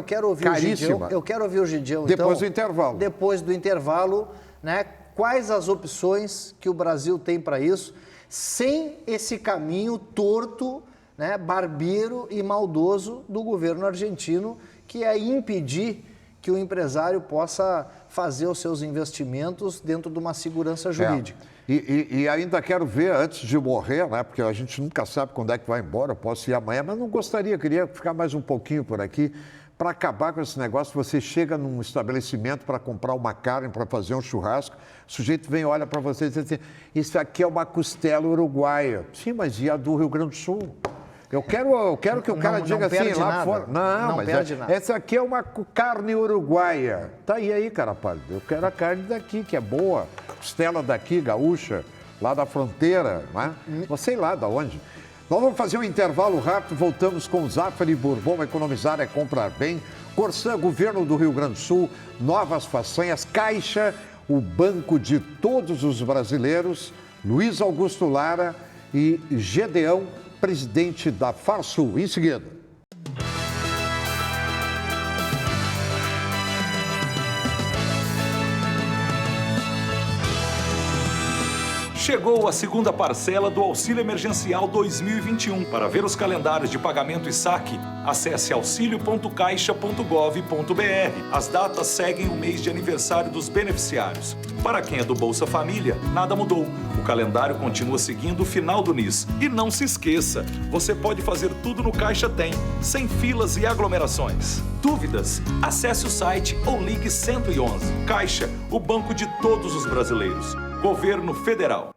quero ouvir o Gideão, depois do intervalo. Depois do intervalo, né? Quais as opções que o Brasil tem para isso, sem esse caminho torto, né, barbeiro e maldoso do governo argentino, que é impedir que o empresário possa fazer os seus investimentos dentro de uma segurança jurídica. E ainda quero ver, antes de morrer, né, porque a gente nunca sabe quando é que vai embora, eu posso ir amanhã, mas não queria ficar mais um pouquinho por aqui. Para acabar com esse negócio, você chega num estabelecimento para comprar uma carne, para fazer um churrasco, o sujeito vem e olha para você e diz assim, isso aqui é uma costela uruguaia. Sim, mas e a do Rio Grande do Sul? Eu quero que o cara diga assim, lá fora. Não, mas essa aqui é uma carne uruguaia. Tá aí, cara pálido. Eu quero a carne daqui, que é boa. Costela daqui, gaúcha, lá da fronteira, né? Não sei lá de onde. Nós vamos fazer um intervalo rápido, voltamos com o Zafari Bourbon, economizar é comprar bem. Corsã, Governo do Rio Grande do Sul, novas façanhas, Caixa, o banco de todos os brasileiros, Luiz Augusto Lara e Gedeão, presidente da Farsul. Em seguida. Chegou a segunda parcela do Auxílio Emergencial 2021. Para ver os calendários de pagamento e saque, acesse auxilio.caixa.gov.br. As datas seguem o mês de aniversário dos beneficiários. Para quem é do Bolsa Família, nada mudou. O calendário continua seguindo o final do NIS. E não se esqueça, você pode fazer tudo no Caixa Tem, sem filas e aglomerações. Dúvidas? Acesse o site ou ligue 111. Caixa, o banco de todos os brasileiros. Governo Federal.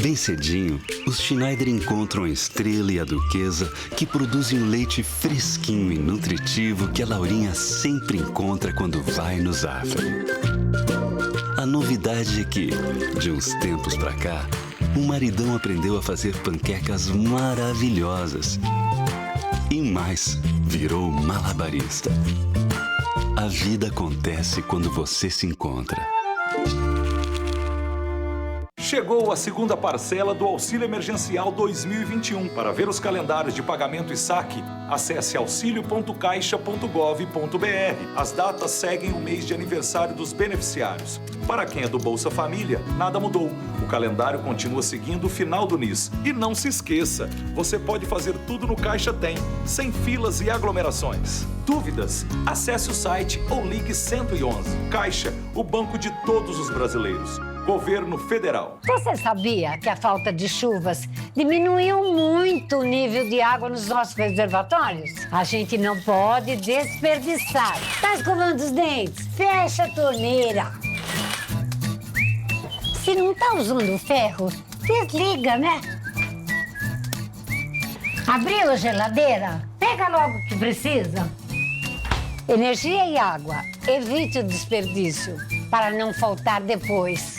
Bem cedinho, os Schneider encontram a Estrela e a Duquesa, que produzem um leite fresquinho e nutritivo que a Laurinha sempre encontra quando vai no Zafari. A novidade é que, de uns tempos pra cá, o maridão aprendeu a fazer panquecas maravilhosas. E mais, virou malabarista. A vida acontece quando você se encontra. Chegou a segunda parcela do Auxílio Emergencial 2021. Para ver os calendários de pagamento e saque, acesse auxilio.caixa.gov.br. As datas seguem o mês de aniversário dos beneficiários. Para quem é do Bolsa Família, nada mudou. O calendário continua seguindo o final do NIS. E não se esqueça, você pode fazer tudo no Caixa Tem, sem filas e aglomerações. Dúvidas? Acesse o site ou ligue 111. Caixa, o banco de todos os brasileiros. Governo Federal. Você sabia que a falta de chuvas diminuiu muito o nível de água nos nossos reservatórios? A gente não pode desperdiçar. Tá escovando os dentes? Fecha a torneira. Se não tá usando ferro, desliga, né? Abriu a geladeira? Pega logo o que precisa. Energia e água. Evite o desperdício para não faltar depois.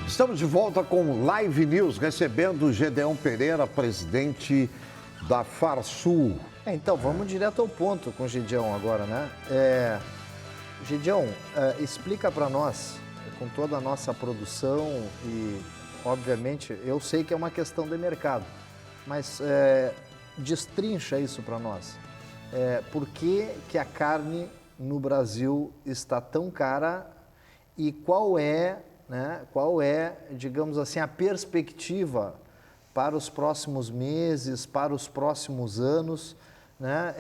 Estamos de volta com Live News, recebendo o Gedeão Pereira, presidente da Farsul. Então, vamos direto ao ponto com o Gedeão agora, né? Gedeão, explica para nós, com toda a nossa produção e, obviamente, eu sei que é uma questão de mercado, mas destrincha isso para nós. Por que a carne no Brasil está tão cara e qual é, digamos assim, a perspectiva para os próximos meses, para os próximos anos, né?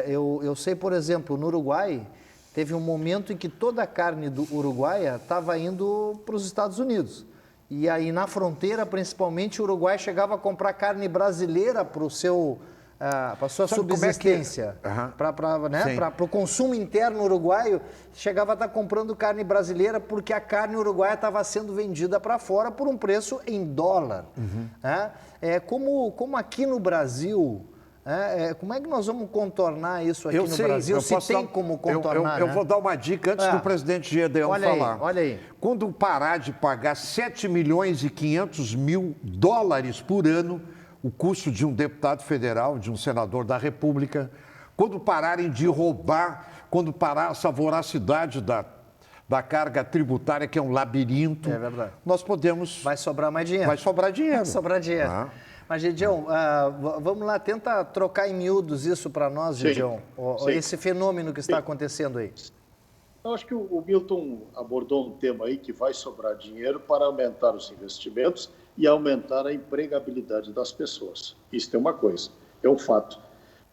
Eu sei, por exemplo, no Uruguai, teve um momento em que toda a carne do uruguaia estava indo para os Estados Unidos. E aí, na fronteira, principalmente, o Uruguai chegava a comprar carne brasileira para o seu... para a sua subsistência, para o consumo interno uruguaio, chegava a estar comprando carne brasileira porque a carne uruguaia estava sendo vendida para fora por um preço em dólar. Como aqui no Brasil, como é que nós vamos contornar isso aqui no Brasil? Se tem como contornar, eu vou dar uma dica antes do presidente Gedeão falar. Olha aí. Quando parar de pagar 7 milhões e 500 mil dólares por ano, o custo de um deputado federal, de um senador da República, quando pararem de roubar, quando parar essa voracidade da carga tributária, que é um labirinto, nós podemos... Vai sobrar mais dinheiro. Vai sobrar dinheiro. Vai sobrar dinheiro. Mas, Gedeão, vamos lá, tenta trocar em miúdos isso para nós, Gedeão, esse fenômeno que está acontecendo aí. Eu acho que o Milton abordou um tema aí que vai sobrar dinheiro para aumentar os investimentos e aumentar a empregabilidade das pessoas. Isso é uma coisa, é um fato.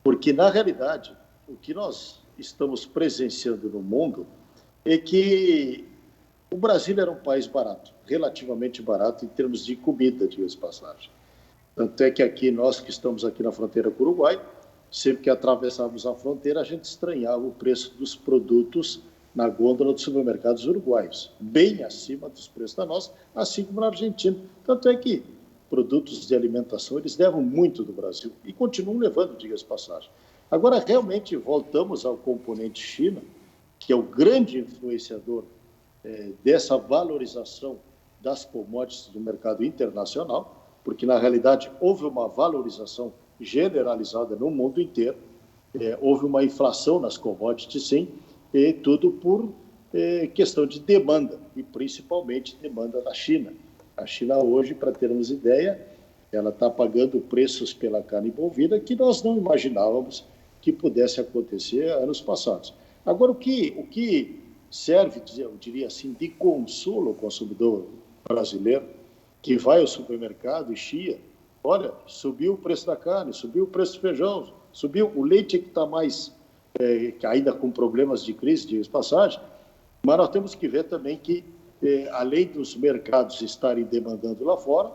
Porque, na realidade, o que nós estamos presenciando no mundo é que o Brasil era um país barato, relativamente barato em termos de comida, diga-se de passagem. Tanto é que aqui, nós que estamos aqui na fronteira com o Uruguai, sempre que atravessávamos a fronteira, a gente estranhava o preço dos produtos na gôndola dos supermercados uruguaios, bem acima dos preços da nossa, assim como na Argentina. Tanto é que produtos de alimentação, eles levam muito do Brasil e continuam levando, diga-se de passagem. Agora, realmente, voltamos ao componente China, que é o grande influenciador dessa valorização das commodities do mercado internacional, porque, na realidade, houve uma valorização generalizada no mundo inteiro, houve uma inflação nas commodities, sim, e tudo por questão de demanda, e principalmente demanda da China. A China hoje, para termos ideia, ela está pagando preços pela carne bovina que nós não imaginávamos que pudesse acontecer anos passados. Agora, o que serve, eu diria assim, de consolo ao consumidor brasileiro, que vai ao supermercado e chia, olha, subiu o preço da carne, subiu o preço do feijão, subiu o leite que está mais... ainda com problemas de crise, de passagem, mas nós temos que ver também que, além dos mercados estarem demandando lá fora,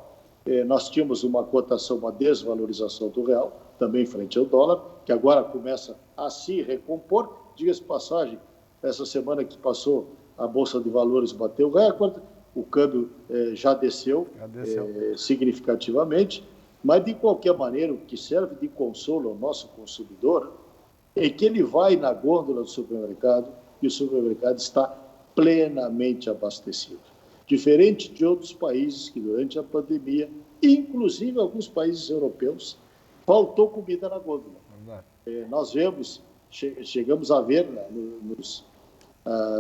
nós tínhamos uma cotação, uma desvalorização do real, também frente ao dólar, que agora começa a se recompor. Diga-se de passagem, essa semana que passou, a Bolsa de Valores bateu recorde, o câmbio já desceu significativamente, mas, de qualquer maneira, o que serve de consolo ao nosso consumidor é que ele vai na gôndola do supermercado e o supermercado está plenamente abastecido. Diferente de outros países que, durante a pandemia, inclusive alguns países europeus, faltou comida na gôndola. Nós vemos, chegamos a ver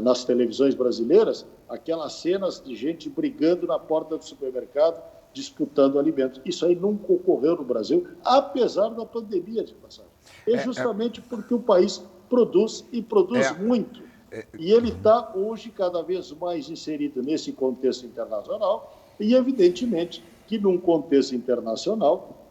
nas televisões brasileiras aquelas cenas de gente brigando na porta do supermercado, disputando alimentos. Isso aí nunca ocorreu no Brasil, apesar da pandemia, de passagem. Justamente porque o país produz e produz muito. E ele está hoje cada vez mais inserido nesse contexto internacional e, evidentemente, que num contexto internacional,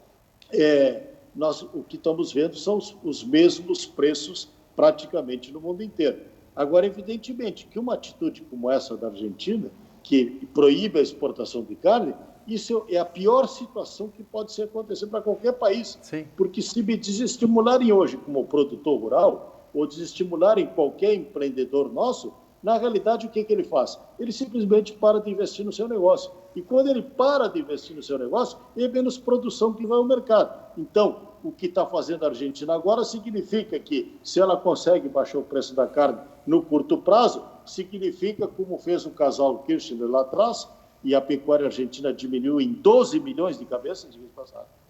nós o que estamos vendo são os mesmos preços praticamente no mundo inteiro. Agora, evidentemente, que uma atitude como essa da Argentina, que proíbe a exportação de carne, isso é a pior situação que pode acontecer para qualquer país. Sim. Porque se me desestimularem hoje como produtor rural, ou desestimularem qualquer empreendedor nosso, na realidade, o que ele faz? Ele simplesmente para de investir no seu negócio. E quando ele para de investir no seu negócio, é menos produção que vai ao mercado. Então, o que está fazendo a Argentina agora significa que, se ela consegue baixar o preço da carne no curto prazo, significa, como fez o casal Kirchner lá atrás, e a pecuária argentina diminuiu em 12 milhões de cabeças,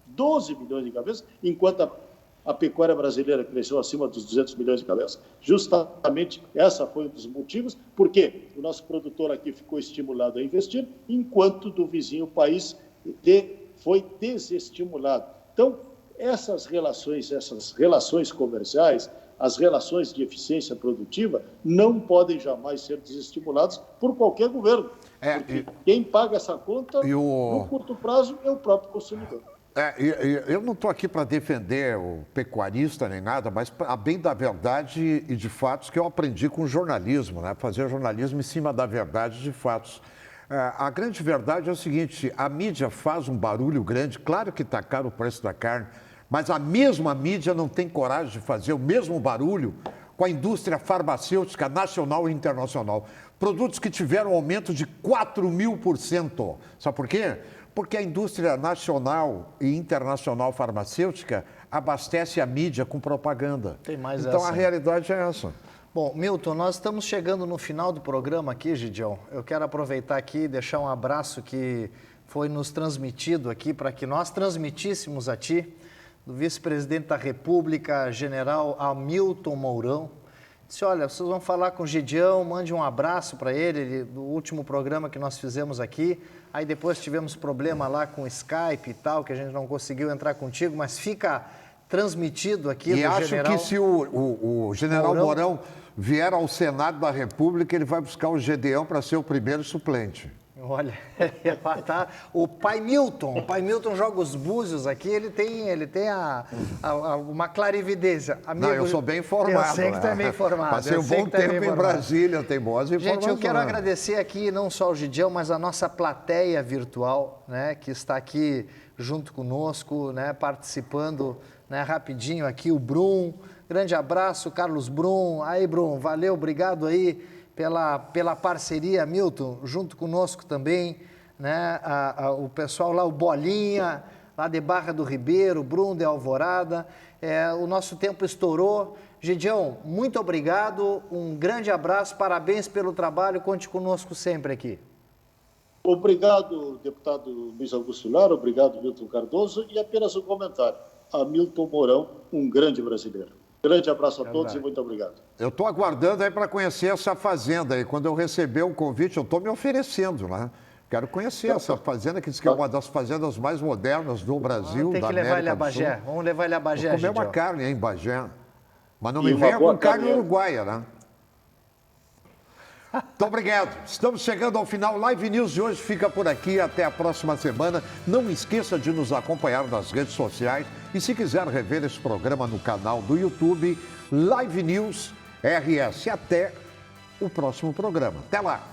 12 milhões de cabeças, enquanto a pecuária brasileira cresceu acima dos 200 milhões de cabeças. Justamente essa foi um dos motivos, porque o nosso produtor aqui ficou estimulado a investir, enquanto do vizinho país foi desestimulado. Então, essas relações comerciais, as relações de eficiência produtiva, não podem jamais ser desestimuladas por qualquer governo. Porque quem paga essa conta, no curto prazo, é o próprio consumidor. Eu não estou aqui para defender o pecuarista nem nada, mas a bem da verdade e de fatos que eu aprendi com o jornalismo, né? Fazer jornalismo em cima da verdade de fatos. A grande verdade é o seguinte, a mídia faz um barulho grande, claro que está caro o preço da carne, mas a mesma mídia não tem coragem de fazer o mesmo barulho com a indústria farmacêutica nacional e internacional. Produtos que tiveram aumento de 4.000%. Sabe por quê? Porque a indústria nacional e internacional farmacêutica abastece a mídia com propaganda. Tem mais então, essa. A realidade é essa. Bom, Milton, nós estamos chegando no final do programa aqui, Gidião. Eu quero aproveitar aqui e deixar um abraço que foi nos transmitido aqui para que nós transmitíssemos a ti, do vice-presidente da República, general Hamilton Mourão. Disse, olha, vocês vão falar com o Gidião, mande um abraço para ele, do último programa que nós fizemos aqui. Aí depois tivemos problema lá com o Skype e tal, que a gente não conseguiu entrar contigo, mas fica transmitido aqui do general. E acho que se o general Mourão vier ao Senado da República, ele vai buscar o Gedeão para ser o primeiro suplente. Olha, o pai Milton joga os búzios aqui, ele tem uma clarividência. Amigo, não, eu sou bem informado. Eu sei que tu é bem informado. Passei um bom tempo em Brasília, tem boas informações. Gente, eu quero agradecer aqui não só o Gidião, mas a nossa plateia virtual, né, que está aqui junto conosco, né, participando, né, rapidinho aqui, o Brum. Grande abraço, Carlos Brum. Aí, Brum, valeu, obrigado aí pela parceria, Milton, junto conosco também, né? O pessoal lá, o Bolinha, lá de Barra do Ribeiro, Brum de Alvorada. O nosso tempo estourou. Gidião, muito obrigado, um grande abraço, parabéns pelo trabalho, conte conosco sempre aqui. Obrigado, deputado Luiz Augusto Lara, obrigado, Milton Cardoso, e apenas um comentário. Hamilton Mourão, um grande brasileiro. Grande abraço a todos e muito obrigado. Eu estou aguardando aí para conhecer essa fazenda aí. Quando eu receber o convite, eu estou me oferecendo, né? Quero conhecer essa fazenda, que diz que é uma das fazendas mais modernas do Brasil, Tem que levar ele a Bagé. Vamos levar ele a Bagé, Vou comer uma carne aí em Bagé. Mas não me venha com carne uruguaia, né? Muito obrigado. Estamos chegando ao final. Live News de hoje fica por aqui. Até a próxima semana. Não esqueça de nos acompanhar nas redes sociais. E se quiser rever esse programa no canal do YouTube, Live News RS. Até o próximo programa. Até lá.